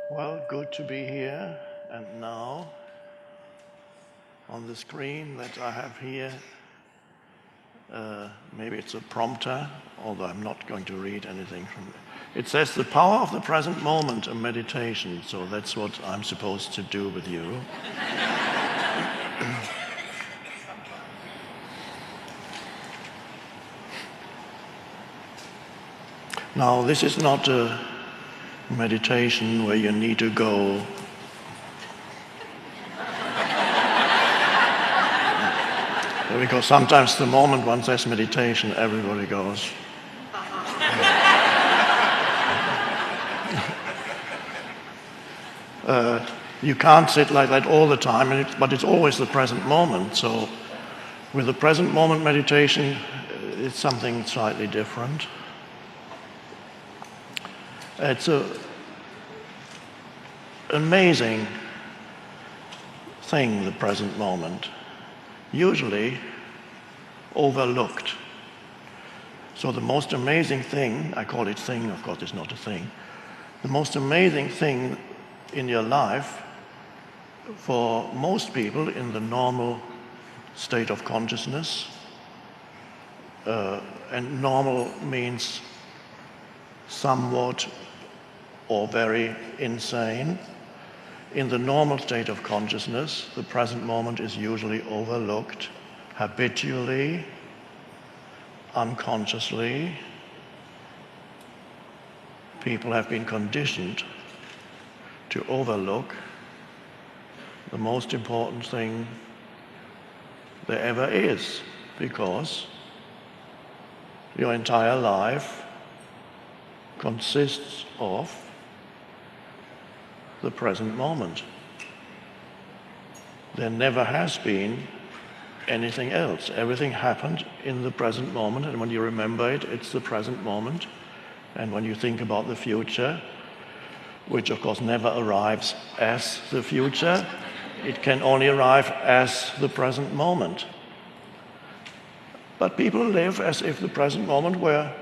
Well, good to be here. And now, on the screen that I have here, maybe it's a prompter, although I'm not going to read anything from it. It says, "The power of the present moment, a meditation." So that's what I'm supposed to do with you. Now, this is not a meditation where you need to go because sometimes the moment one says meditation, everybody goes. You can't sit like that all the time, but it's always the present moment. So with the present moment meditation, it's something slightly different. It's an amazing thing, the present moment, usually overlooked. So the most amazing thing, I call it thing, of course it's not a thing, the most amazing thing in your life for most people in the normal state of consciousness, and normal means somewhat or very insane. In the normal state of consciousness, the present moment is usually overlooked habitually, unconsciously. People have been conditioned to overlook the most important thing there ever is, because your entire life consists of the present moment. There never has been anything else. Everything happened in the present moment, and when you remember it, it's the present moment. And when you think about the future, which of course never arrives as the future, it can only arrive as the present moment. But people live as if the present moment were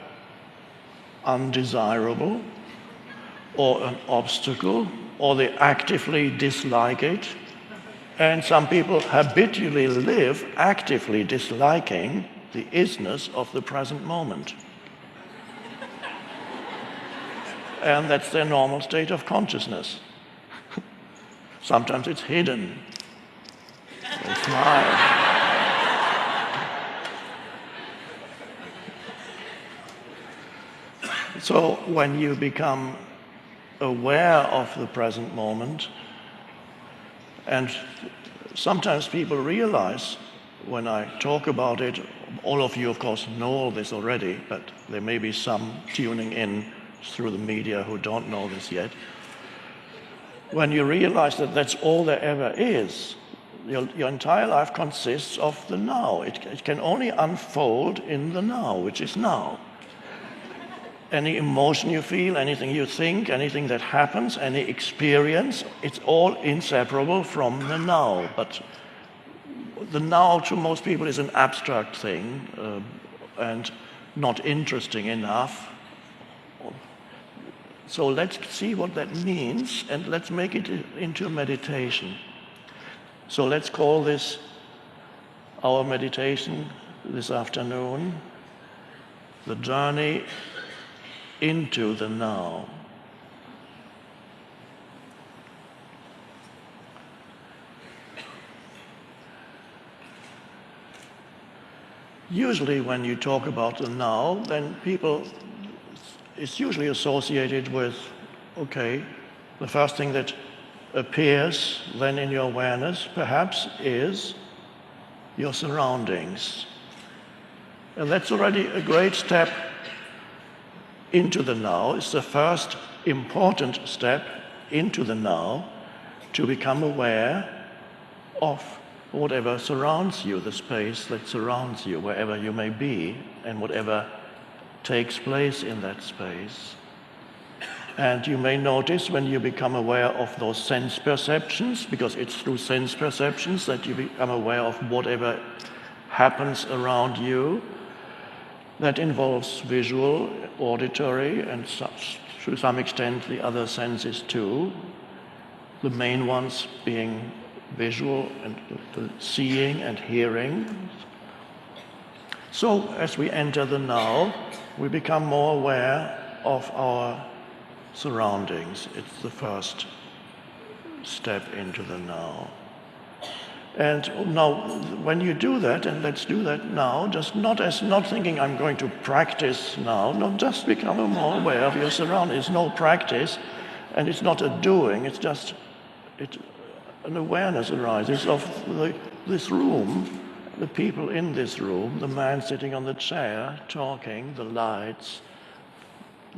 undesirable or an obstacle, or they actively dislike it. And some people habitually live actively disliking the isness of the present moment. And that's their normal state of consciousness. Sometimes it's hidden. They smile. So when you become aware of the present moment, and sometimes people realize when I talk about it, all of you of course know all this already, but there may be some tuning in through the media who don't know this yet. When you realize that that's all there ever is, your entire life consists of the now. It can only unfold in the now, which is now. Any emotion you feel, anything you think, anything that happens, any experience, it's all inseparable from the now. But the now to most people is an abstract thing and not interesting enough. So let's see what that means, and let's make it into a meditation. So let's call this our meditation this afternoon, the journey into the now. Usually when you talk about the now, then it's usually associated with, okay, the first thing that appears then in your awareness perhaps is your surroundings. And that's already a great step into the now. It's the first important step into the now, to become aware of whatever surrounds you, the space that surrounds you, wherever you may be, and whatever takes place in that space. And you may notice when you become aware of those sense perceptions, because it's through sense perceptions that you become aware of whatever happens around you, that involves visual, auditory, and such to some extent the other senses too, the main ones being visual and the seeing and hearing. So as we enter the now, we become more aware of our surroundings. It's the first step into the now. And now, when you do that, and let's do that now, just not thinking I'm going to practice now, no, just become more aware of your surroundings. It's no practice, and it's not a doing, it's just an awareness arises of this room, the people in this room, the man sitting on the chair, talking, the lights,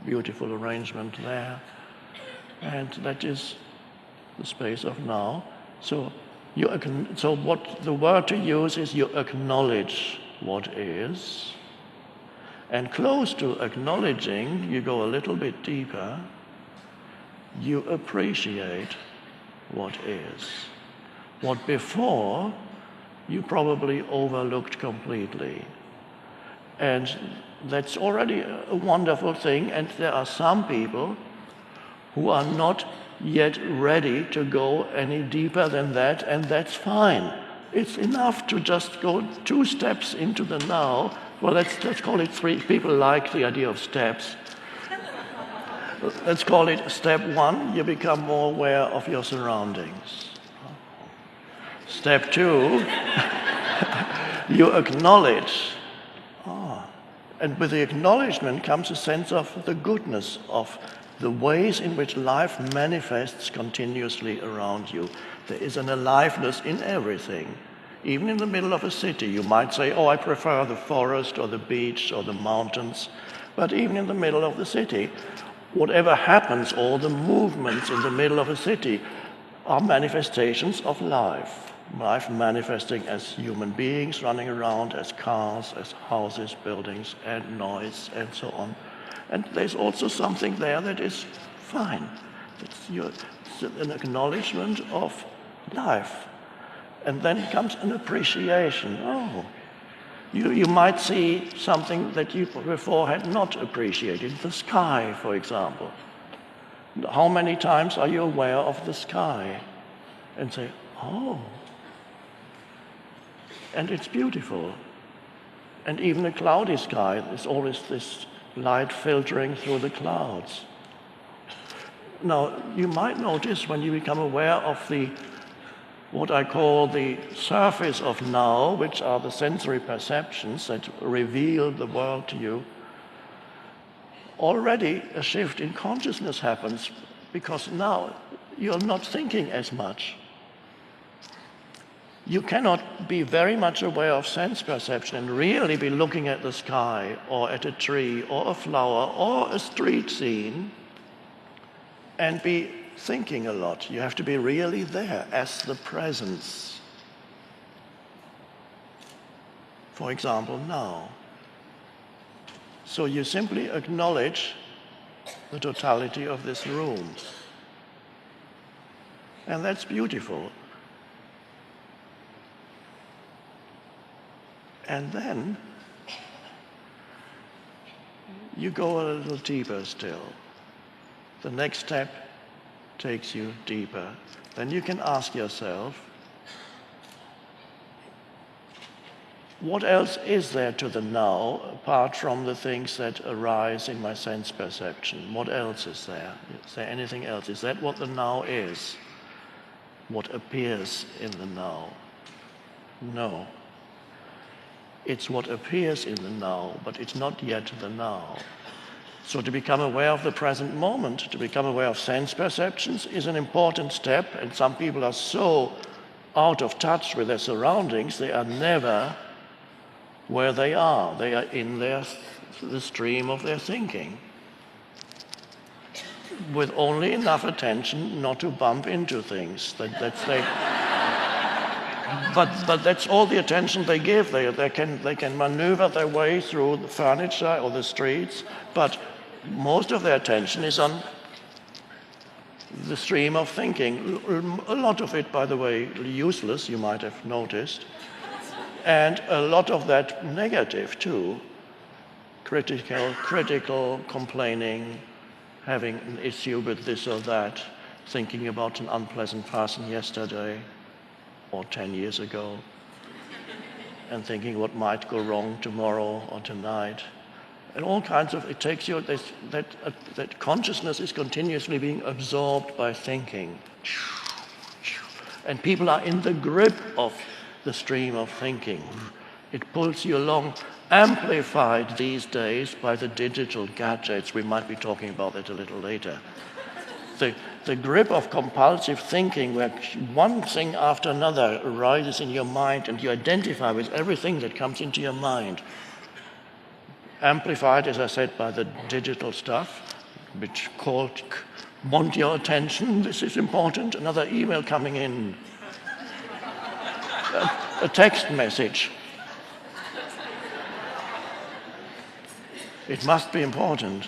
beautiful arrangement there. And that is the space of now. So what the word to use is you acknowledge what is. And close to acknowledging, you go a little bit deeper, you appreciate what is. What before you probably overlooked completely. And that's already a wonderful thing, and there are some people who are not yet ready to go any deeper than that, and that's fine. It's enough to just go 2 steps into the now. Well, let's call it 3. People like the idea of steps. Let's call it step 1, you become more aware of your surroundings. Step 2, you acknowledge. And with the acknowledgement comes a sense of the goodness of the ways in which life manifests continuously around you. There is an aliveness in everything. Even in the middle of a city, you might say, oh, I prefer the forest or the beach or the mountains. But even in the middle of the city, whatever happens, all the movements in the middle of a city are manifestations of life. Life manifesting as human beings running around, as cars, as houses, buildings, and noise, and so on. And there's also something there that is fine. It's an acknowledgement of life. And then comes an appreciation. Oh, you might see something that you before had not appreciated. The sky, for example. How many times are you aware of the sky? And say, oh. And it's beautiful. And even a cloudy sky, there's always this light filtering through the clouds. Now, you might notice when you become aware of what I call the surface of now, which are the sensory perceptions that reveal the world to you, already a shift in consciousness happens, because now you're not thinking as much. You cannot be very much aware of sense perception and really be looking at the sky or at a tree or a flower or a street scene and be thinking a lot. You have to be really there as the presence. For example, now. So you simply acknowledge the totality of this room. And that's beautiful. And then you go a little deeper still. The next step takes you deeper. Then you can ask yourself, what else is there to the now apart from the things that arise in my sense perception? What else is there? Is there anything else? Is that what the now is? What appears in the now? No. It's what appears in the now, but it's not yet the now. So to become aware of the present moment, to become aware of sense perceptions is an important step, and some people are so out of touch with their surroundings, they are never where they are. They are in the stream of their thinking, with only enough attention not to bump into things. But that's all the attention they give. They can maneuver their way through the furniture or the streets, but most of their attention is on the stream of thinking. A lot of it, by the way, useless, you might have noticed, and a lot of that negative too. Critical, complaining, having an issue with this or that, thinking about an unpleasant person yesterday or 10 years ago, and thinking what might go wrong tomorrow or tonight. And all kinds of, it takes you, that consciousness is continuously being absorbed by thinking. And people are in the grip of the stream of thinking. It pulls you along, amplified these days by the digital gadgets. We might be talking about that a little later. The grip of compulsive thinking, where one thing after another arises in your mind and you identify with everything that comes into your mind. Amplified, as I said, by the digital stuff, which called, want your attention, this is important, another email coming in, a text message. It must be important.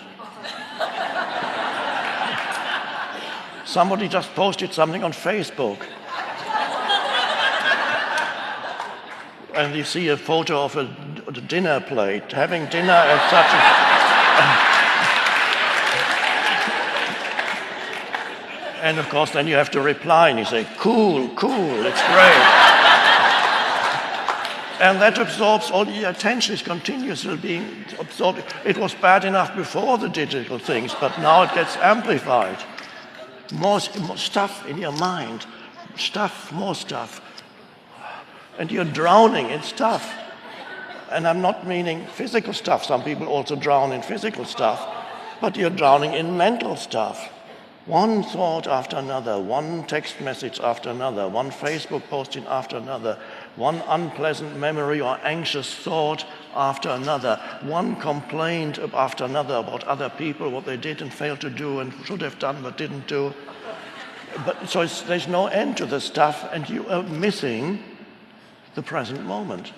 Somebody just posted something on Facebook. And you see a photo of a dinner plate, having dinner at such a... And of course then you have to reply and you say, cool, it's great. And that absorbs all your attention, is continuously being absorbed. It was bad enough before the digital things, but now it gets amplified. More stuff in your mind, more stuff. And you're drowning in stuff. And I'm not meaning physical stuff. Some people also drown in physical stuff. But you're drowning in mental stuff. One thought after another, one text message after another, one Facebook posting after another, one unpleasant memory or anxious thought after another, one complaint after another about other people, what they did and failed to do and should have done but didn't do. So there's no end to the stuff, and you are missing the present moment.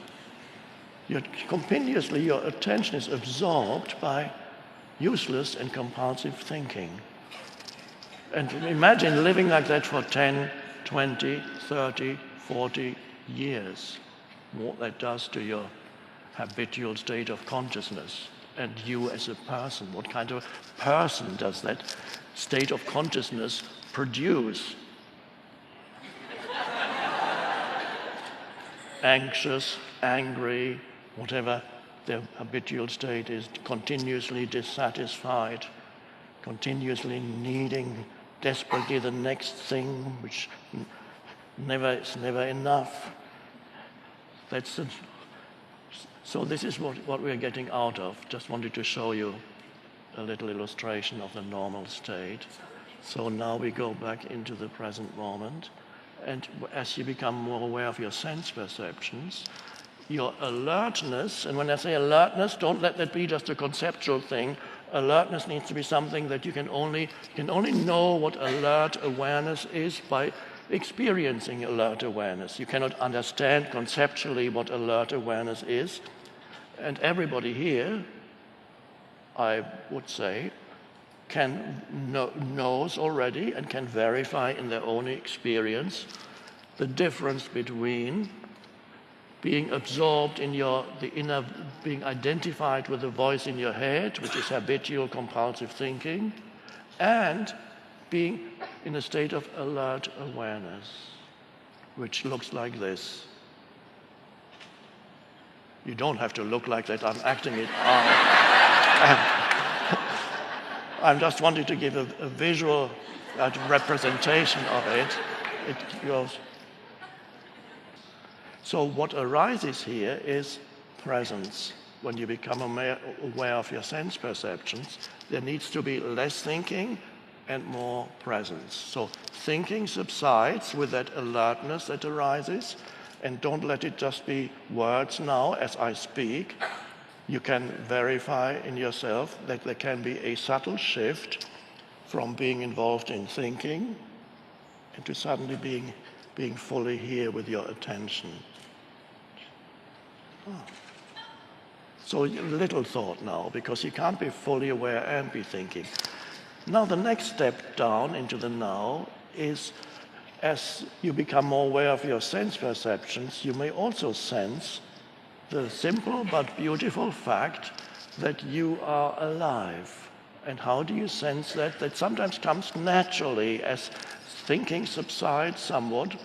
Continuously, your attention is absorbed by useless and compulsive thinking. And imagine living like that for 10, 20, 30, 40 years. What that does to your habitual state of consciousness and you as a person. What kind of person does that state of consciousness produce? Anxious, angry, whatever their habitual state is, continuously dissatisfied, continuously needing desperately the next thing, which is never enough. So this is what we're getting out of. Just wanted to show you a little illustration of the normal state. So now we go back into the present moment. And as you become more aware of your sense perceptions, your alertness, and when I say alertness, don't let that be just a conceptual thing. Alertness needs to be something that you can only know what alert awareness is by experiencing alert awareness. You cannot understand conceptually what alert awareness is. And everybody here, I would say, knows already and can verify in their own experience the difference between being absorbed in being identified with the voice in your head, which is habitual compulsive thinking, and being in a state of alert awareness, which looks like this. You don't have to look like that, I'm acting it out. I'm just wanting to give a visual representation of it. It goes. So what arises here is presence. When you become aware of your sense perceptions, there needs to be less thinking and more presence. So thinking subsides with that alertness that arises, and don't let it just be words now as I speak. You can verify in yourself that there can be a subtle shift from being involved in thinking into suddenly being fully here with your attention. So little thought now, because you can't be fully aware and be thinking. Now the next step down into the now is, as you become more aware of your sense perceptions, you may also sense the simple but beautiful fact that you are alive. And how do you sense that? That sometimes comes naturally as thinking subsides somewhat,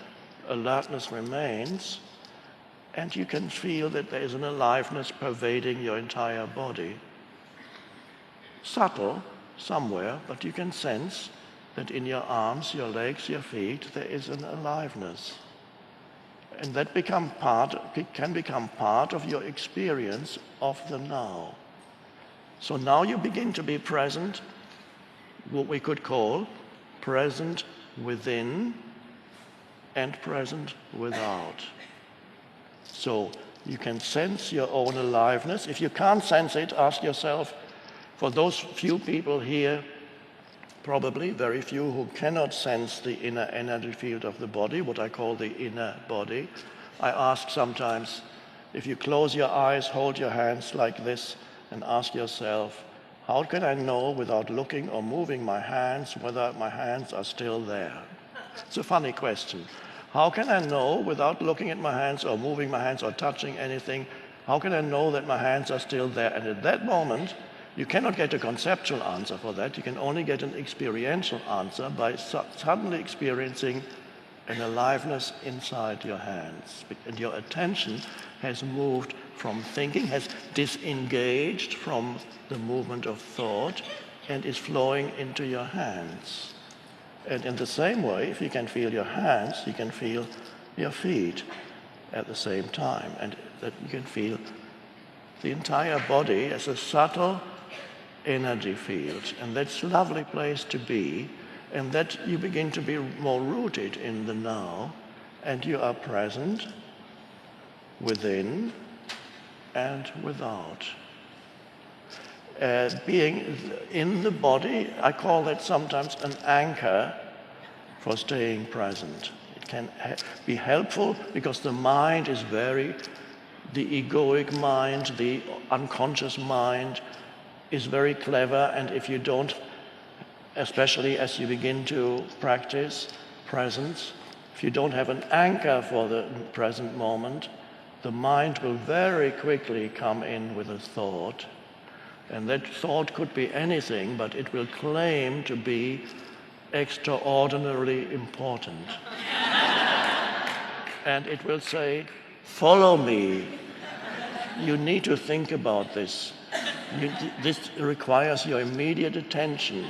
alertness remains, and you can feel that there is an aliveness pervading your entire body. Subtle, somewhere, but you can sense that in your arms, your legs, your feet, there is an aliveness. And that can become part of your experience of the now. So now you begin to be present, what we could call present within and present without. So you can sense your own aliveness. If you can't sense it, ask yourself, for those few people here, probably very few, who cannot sense the inner energy field of the body, what I call the inner body, I ask sometimes, if you close your eyes, hold your hands like this, and ask yourself, how can I know without looking or moving my hands whether my hands are still there? It's a funny question. How can I know without looking at my hands or moving my hands or touching anything, how can I know that my hands are still there? And at that moment, you cannot get a conceptual answer for that. You can only get an experiential answer by suddenly experiencing an aliveness inside your hands. And your attention has moved from thinking, has disengaged from the movement of thought, and is flowing into your hands. And in the same way, if you can feel your hands, you can feel your feet at the same time. And that you can feel the entire body as a subtle energy field. And that's a lovely place to be. And that you begin to be more rooted in the now. And you are present within and without. Being in the body, I call that sometimes an anchor for staying present. It can be helpful because the mind is the egoic mind, the unconscious mind is very clever, and if you don't, especially as you begin to practice presence, if you don't have an anchor for the present moment, the mind will very quickly come in with a thought. And that thought could be anything, but it will claim to be extraordinarily important. And it will say, follow me. You need to think about this. This requires your immediate attention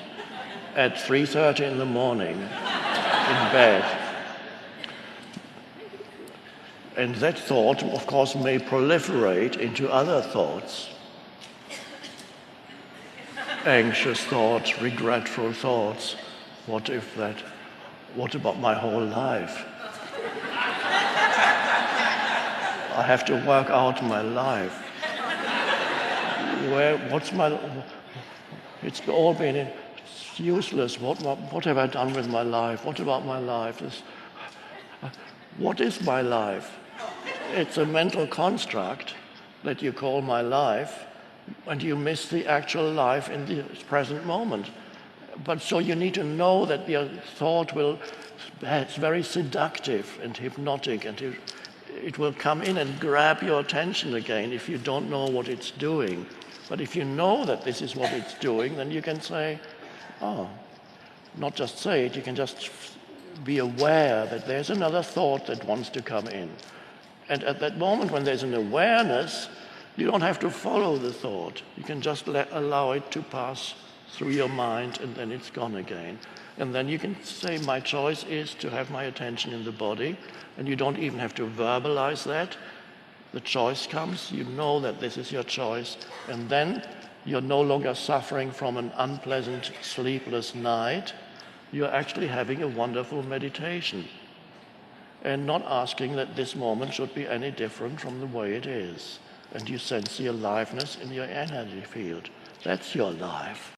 at 3:30 in the morning in bed. And that thought, of course, may proliferate into other thoughts. Anxious thoughts, regretful thoughts. What about my whole life? I have to work out my life. It's all been useless. What have I done with my life? What about my life? What is my life? It's a mental construct that you call my life, and you miss the actual life in the present moment. But so you need to know that your thought it's very seductive and hypnotic, and it will come in and grab your attention again if you don't know what it's doing. But if you know that this is what it's doing, then you can say, not just say it, you can just be aware that there's another thought that wants to come in. And at that moment when there's an awareness, you don't have to follow the thought. You can just allow it to pass through your mind, and then it's gone again. And then you can say, my choice is to have my attention in the body, and you don't even have to verbalize that. The choice comes, you know that this is your choice, and then you're no longer suffering from an unpleasant, sleepless night. You're actually having a wonderful meditation and not asking that this moment should be any different from the way it is. And you sense the aliveness in your energy field. That's your life.